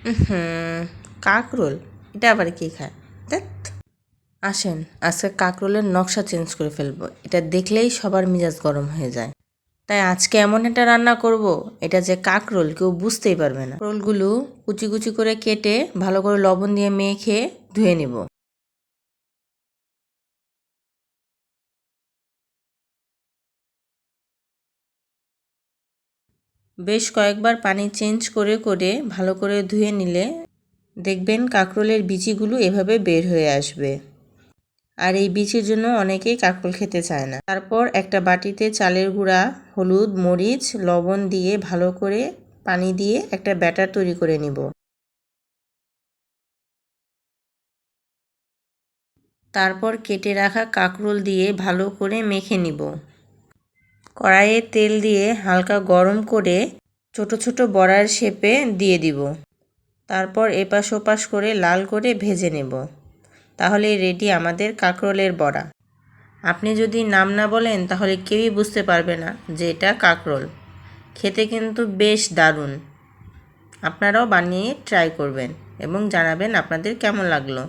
হুম, কাকরোল, এটা আবার কি খায়? ধ্যাৎ। আসেন আজকে কাকরোলের নকশা চেঞ্জ করে ফেলবো, এটা দেখলেই সবার মেজাজ গরম হয়ে যায়। তাই আজকে এমন একটা রান্না করব, এটা যে কাকরোল কেউ বুঝতেই পারবে না। রোলগুলো কুচি কুচি করে কেটে ভালো করে লবণ দিয়ে মেখে ধুয়ে নিব। বেশ কয়েকবার পানি চেঞ্জ করে করে ভালো করে ধুয়ে নিলে দেখবেন কাকরোলের বিচিগুলো এভাবে বের হয়ে আসবে। আর এই বিচির জন্য অনেকেই কাকরোল খেতে চায় না। তারপর একটা বাটিতে চালের গুঁড়া, হলুদ, মরিচ, লবণ দিয়ে ভালো করে পানি দিয়ে একটা ব্যাটার তৈরি করে নিব। তারপর কেটে রাখা কাকরোল দিয়ে ভালো করে মেখে নিব। কড়াইয়ে তেল দিয়ে হালকা গরম করে ছোট ছোট বড়ার শেপে দিয়ে দিব। তারপর এপাশ ওপাশ করে লাল করে ভেজে নেব। তাহলে রেডি আমাদের কাকরোলের বড়া। আপনি যদি নাম না বলেন তাহলে কেউই বুঝতে পারবে না যে এটা কাকরোল। খেতে কিন্তু বেশ দারুণ। আপনারাও বানিয়ে ট্রাই করবেন এবং জানাবেন আপনাদের কেমন লাগলো।